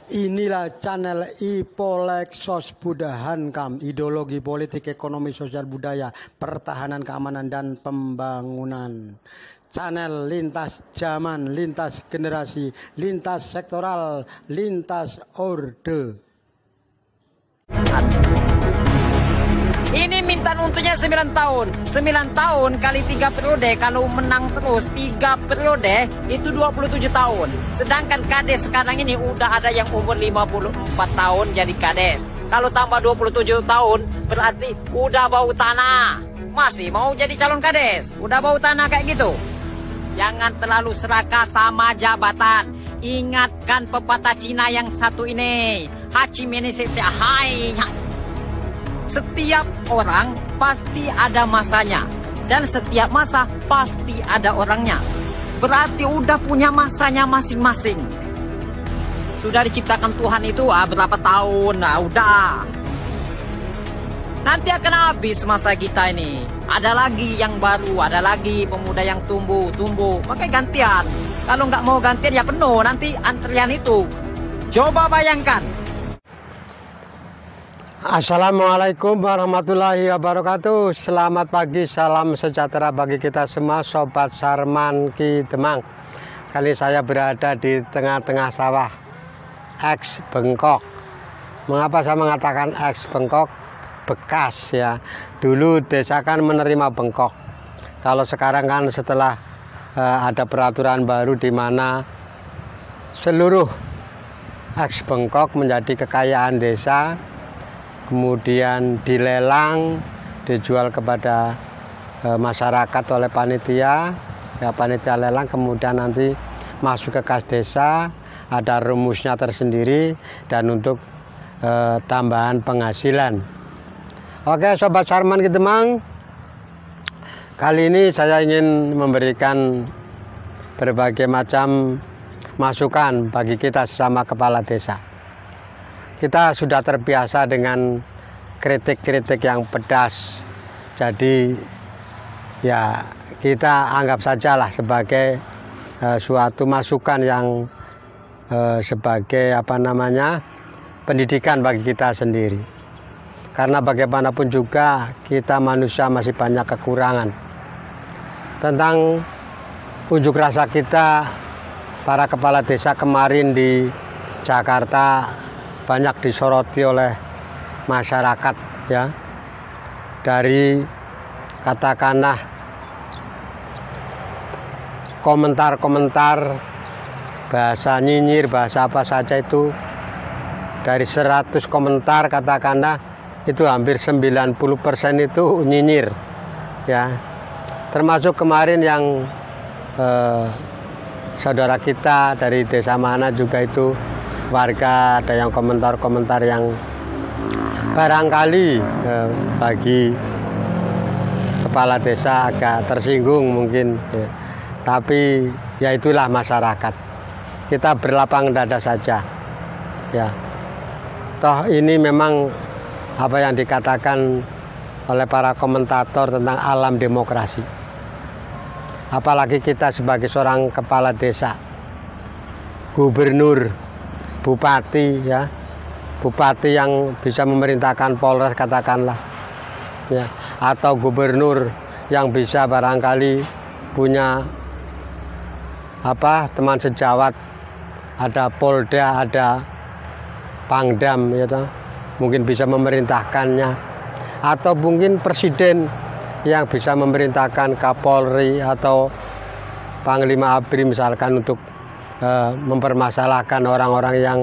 Inilah channel Ipolexos Budahankam, ideologi politik, ekonomi, sosial, budaya, pertahanan, keamanan, dan pembangunan. Channel lintas zaman, lintas generasi, lintas sektoral, lintas orde. Ini minta nuntutnya 9 tahun. 9 tahun kali 3 periode, kalau menang terus 3 periode itu 27 tahun. Sedangkan kades sekarang ini udah ada yang umur 54 tahun jadi kades. Kalau tambah 27 tahun berarti udah bau tanah. Masih mau jadi calon kades? Udah bau tanah kayak gitu. Jangan terlalu serakah sama jabatan. Ingatkan pepatah Cina yang satu ini. Hachi menese hai. Setiap orang pasti ada masanya, dan setiap masa pasti ada orangnya. Berarti udah punya masanya masing-masing. Sudah diciptakan Tuhan itu berapa tahun? Nah, udah. Nanti akan habis masa kita ini. Ada lagi yang baru, ada lagi pemuda yang tumbuh. Makanya gantian. Kalau nggak mau gantian ya penuh nanti antrian itu. Coba bayangkan. Assalamualaikum warahmatullahi wabarakatuh. Selamat pagi, salam sejahtera bagi kita semua, Sobat Sarman Ki Demang. Kali saya berada di tengah-tengah sawah X Bengkok. Mengapa saya mengatakan X Bengkok? Bekas ya. Dulu desa kan menerima Bengkok. Kalau sekarang kan setelah ada peraturan baru di mana seluruh X Bengkok menjadi kekayaan desa, kemudian dilelang, dijual kepada masyarakat oleh panitia, ya panitia lelang, kemudian nanti masuk ke kas desa, ada rumusnya tersendiri dan untuk tambahan penghasilan. Oke, Sobat Sarman Ki Demang, kali ini saya ingin memberikan berbagai macam masukan bagi kita sesama kepala desa. Kita sudah terbiasa dengan kritik-kritik yang pedas. Jadi ya kita anggap sajalah sebagai suatu masukan yang sebagai pendidikan bagi kita sendiri. Karena bagaimanapun juga kita manusia masih banyak kekurangan. Tentang unjuk rasa kita para kepala desa kemarin di Jakarta banyak disoroti oleh masyarakat ya, dari katakanlah komentar-komentar bahasa nyinyir, bahasa apa saja itu, dari 100 komentar katakanlah itu hampir 90% itu nyinyir ya, termasuk kemarin yang saudara kita dari desa mana juga itu warga ada yang komentar-komentar yang barangkali bagi kepala desa agak tersinggung mungkin ya. Tapi ya itulah masyarakat, kita berlapang dada saja ya. Toh ini memang apa yang dikatakan oleh para komentator tentang alam demokrasi. Apalagi kita sebagai seorang kepala desa, gubernur, bupati ya, bupati yang bisa memerintahkan Polres katakanlah ya, atau gubernur yang bisa barangkali punya teman sejawat, ada Polda, ada Pangdam ya toh, mungkin bisa memerintahkannya, atau mungkin presiden yang bisa memerintahkan Kapolri atau Panglima ABRI misalkan untuk mempermasalahkan orang-orang yang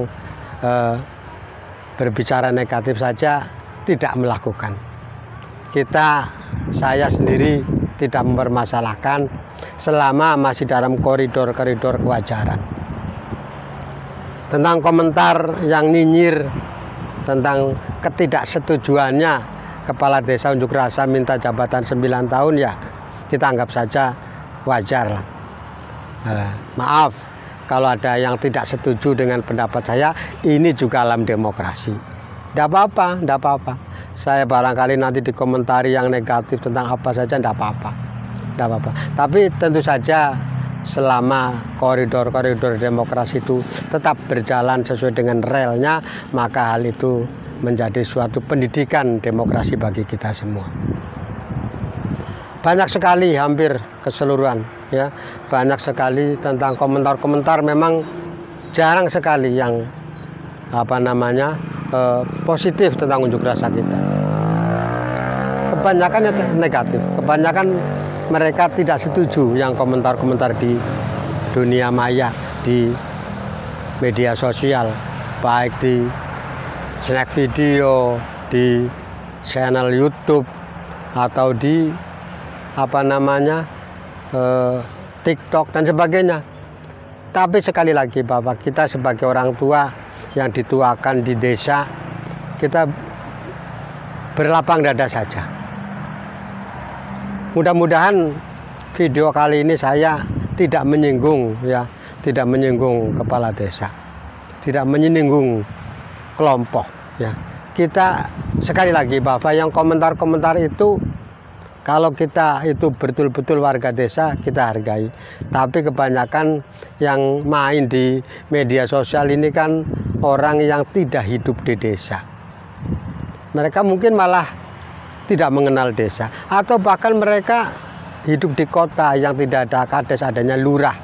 berbicara negatif saja, tidak melakukan. Saya sendiri tidak mempermasalahkan selama masih dalam koridor-koridor kewajaran. Tentang komentar yang nyinyir tentang ketidaksetujuannya kepala desa unjuk rasa minta jabatan 9 tahun ya, kita anggap saja wajar lah. Maaf kalau ada yang tidak setuju dengan pendapat saya, ini juga alam demokrasi. Tidak apa-apa. Saya barangkali nanti dikomentari yang negatif tentang apa saja, tidak apa-apa. Tapi tentu saja selama koridor-koridor demokrasi itu tetap berjalan sesuai dengan relnya, maka hal itu menjadi suatu pendidikan demokrasi bagi kita semua. Banyak sekali, hampir keseluruhan, ya, banyak sekali tentang komentar-komentar, memang jarang sekali yang positif tentang unjuk rasa kita. Kebanyakan negatif, kebanyakan mereka tidak setuju yang komentar-komentar di dunia maya, di media sosial, baik di snack video, di channel YouTube, atau di TikTok dan sebagainya. Tapi sekali lagi Bapak, kita sebagai orang tua yang dituakan di desa, kita berlapang dada saja. Mudah-mudahan video kali ini saya tidak menyinggung, ya, tidak menyinggung kepala desa, tidak menyinggung kelompok, ya. Kita sekali lagi Bapak, yang komentar-komentar itu, kalau kita itu betul-betul warga desa, kita hargai. Tapi kebanyakan yang main di media sosial ini kan orang yang tidak hidup di desa. Mereka mungkin malah tidak mengenal desa, atau bahkan mereka hidup di kota yang tidak ada kades, adanya lurah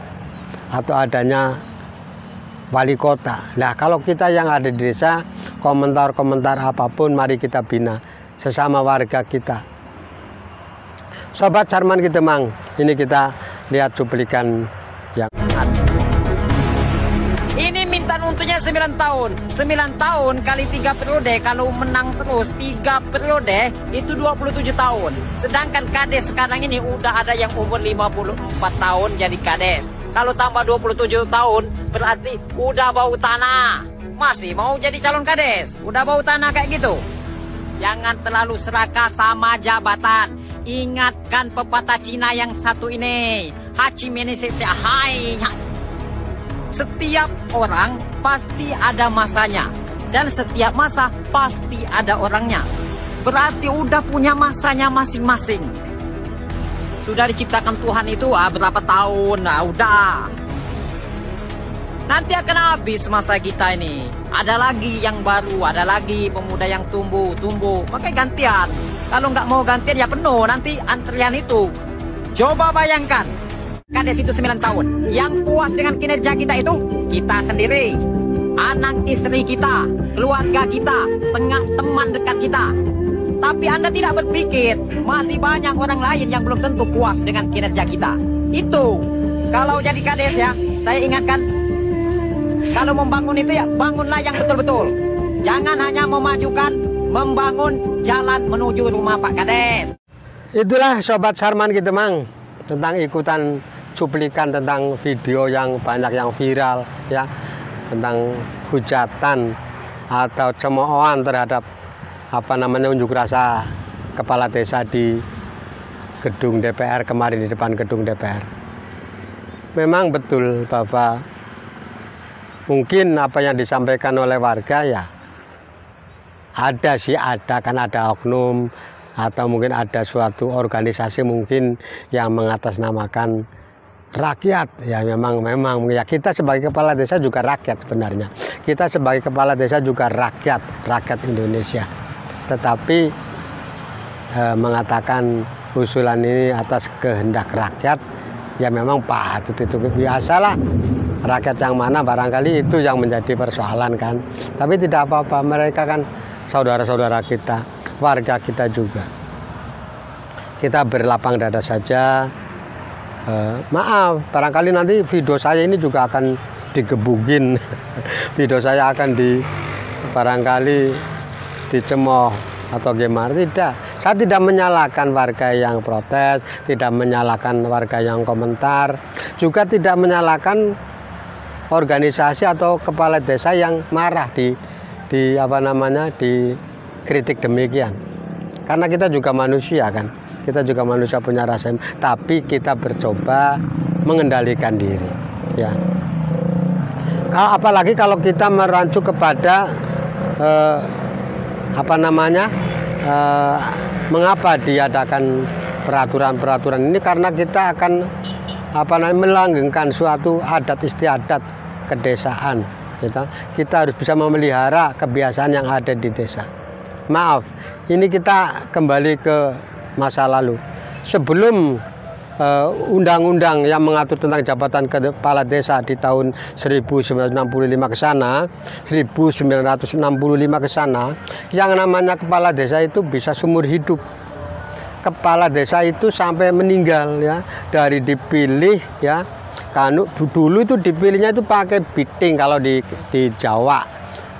atau adanya wali kota. Nah, kalau kita yang ada di desa, komentar-komentar apapun mari kita bina sesama warga kita. Sobat Sarman Kitemang, ini kita lihat cuplikan yang ini minta nuntutnya 9 tahun. 9 tahun kali 3 periode, kalau menang terus 3 periode itu 27 tahun. Sedangkan kades sekarang ini udah ada yang umur 54 tahun jadi kades. Kalau tambah 27 tahun berarti udah bau tanah. Masih mau jadi calon kades? Udah bau tanah kayak gitu. Jangan terlalu serakah sama jabatan. Ingatkan pepatah Cina yang satu ini. Hachi menisi hai. Setiap orang pasti ada masanya, dan setiap masa pasti ada orangnya. Berarti udah punya masanya masing-masing. Sudah diciptakan Tuhan itu berapa tahun? Nah, udah. Nanti akan habis masa kita ini. Ada lagi yang baru, ada lagi pemuda yang tumbuh. Pakai gantian. Kalau nggak mau gantian ya penuh nanti antrian itu. Coba bayangkan. Kades itu 9 tahun. Yang puas dengan kinerja kita itu kita sendiri, anak istri kita, keluarga kita, teman dekat kita. Tapi Anda tidak berpikir masih banyak orang lain yang belum tentu puas dengan kinerja kita. Itu kalau jadi kades, ya, saya ingatkan, kalau membangun itu ya bangunlah yang betul-betul. Jangan hanya memajukan, membangun jalan menuju rumah Pak Kades. Itulah Sobat Sarman Kitemang, tentang ikutan cuplikan tentang video yang banyak yang viral, ya, tentang hujatan atau cemoohan terhadap unjuk rasa kepala desa di gedung DPR kemarin, di depan gedung DPR. Memang betul Bapak, mungkin apa yang disampaikan oleh warga ya ada kan ada oknum atau mungkin ada suatu organisasi mungkin yang mengatasnamakan rakyat, ya. Memang ya, kita sebagai kepala desa juga rakyat sebenarnya. Kita sebagai kepala desa juga rakyat Indonesia. Tetapi mengatakan usulan ini atas kehendak rakyat, ya memang patut itu biasalah. Rakyat yang mana barangkali itu yang menjadi persoalan kan. Tapi tidak apa-apa, mereka kan saudara-saudara kita, warga kita juga. Kita berlapang dada saja. Maaf, barangkali nanti video saya ini juga akan digebukin. Video saya akan barangkali dicemooh atau gimana. Tidak, saya tidak menyalahkan warga yang protes, tidak menyalahkan warga yang komentar, juga tidak menyalahkan organisasi atau kepala desa yang marah di kritik demikian. Karena kita juga manusia kan. Kita juga manusia punya rasa, tapi kita bercoba mengendalikan diri, ya. Apalagi kalau kita merancu kepada mengapa diadakan peraturan-peraturan ini, karena kita akan melanggengkan suatu adat istiadat kedesaan, gitu. Kita harus bisa memelihara kebiasaan yang ada di desa. Maaf, ini kita kembali ke masa lalu. Sebelum undang-undang yang mengatur tentang jabatan kepala desa di tahun 1965 ke sana, 1965 ke sana, yang namanya kepala desa itu bisa seumur hidup. Kepala desa itu sampai meninggal ya, dari dipilih ya. Kan dulu itu dipilihnya itu pakai biting kalau di Jawa,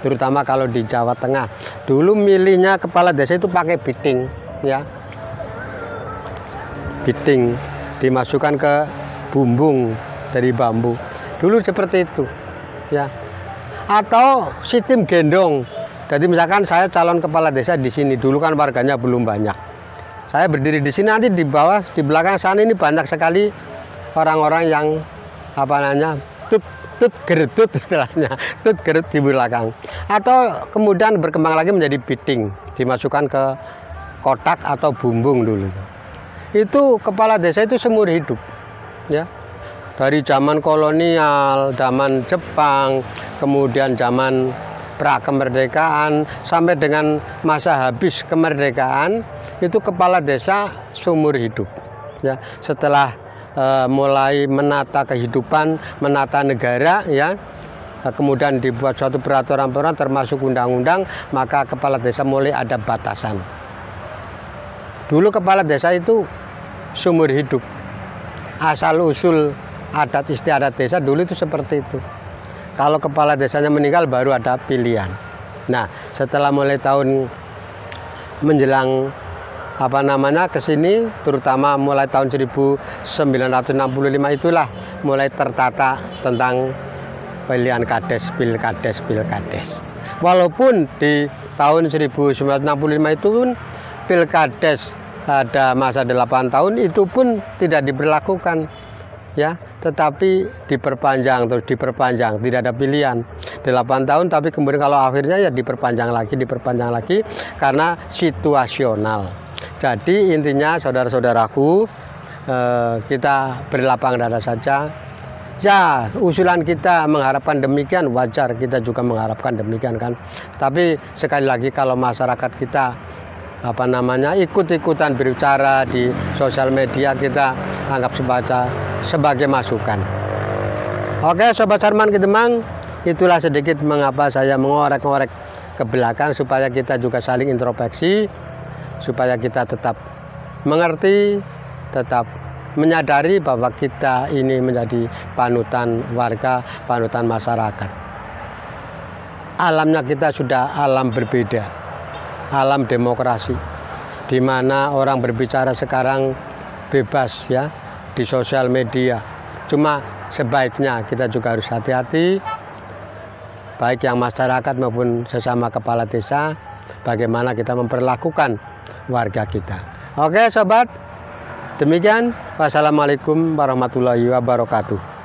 terutama kalau di Jawa Tengah. Dulu milihnya kepala desa itu pakai biting ya. Biting dimasukkan ke bumbung dari bambu. Dulu seperti itu ya. Atau sistem gendong. Jadi misalkan saya calon kepala desa di sini, dulu kan warganya belum banyak. Saya berdiri di sini, nanti di bawah di belakang sana ini banyak sekali orang-orang yang tut gerutut istilahnya, tut gerut di belakang. Atau kemudian berkembang lagi menjadi biting, dimasukkan ke kotak atau bumbung dulu. Itu kepala desa itu seumur hidup ya, dari zaman kolonial, zaman Jepang, kemudian zaman pra kemerdekaan sampai dengan masa habis kemerdekaan, itu kepala desa seumur hidup ya. Setelah mulai menata kehidupan, menata negara ya, kemudian dibuat suatu peraturan-peraturan termasuk undang-undang, maka kepala desa mulai ada batasan. Dulu kepala desa itu seumur hidup. Asal usul adat istiadat desa dulu itu seperti itu. Kalau kepala desanya meninggal baru ada pilihan. Nah, setelah mulai tahun menjelang ke sini, terutama mulai tahun 1965 itulah mulai tertata tentang pilihan kades, pilkades. Walaupun di tahun 1965 itu pun pilkades ada masa 8 tahun, itu pun tidak diberlakukan ya, tetapi diperpanjang, tidak ada pilihan 8 tahun, tapi kemudian kalau akhirnya ya diperpanjang lagi karena situasional. Jadi intinya saudara-saudaraku, kita berlapang dada saja. Ya, usulan kita mengharapkan demikian, wajar, kita juga mengharapkan demikian kan. Tapi sekali lagi kalau masyarakat kita ikut-ikutan berbicara di sosial media, kita anggap sebagai masukan. Oke, Sobat Sarman Kidemang, itulah sedikit mengapa saya mengorek-ngorek ke belakang supaya kita juga saling introspeksi, supaya kita tetap mengerti, tetap menyadari bahwa kita ini menjadi panutan warga, panutan masyarakat. Alamnya kita sudah alam berbeda, alam demokrasi, di mana orang berbicara sekarang bebas ya di sosial media. Cuma sebaiknya kita juga harus hati-hati, baik yang masyarakat maupun sesama kepala desa, bagaimana kita memperlakukan warga kita. Oke sobat, demikian. Wassalamualaikum warahmatullahi wabarakatuh.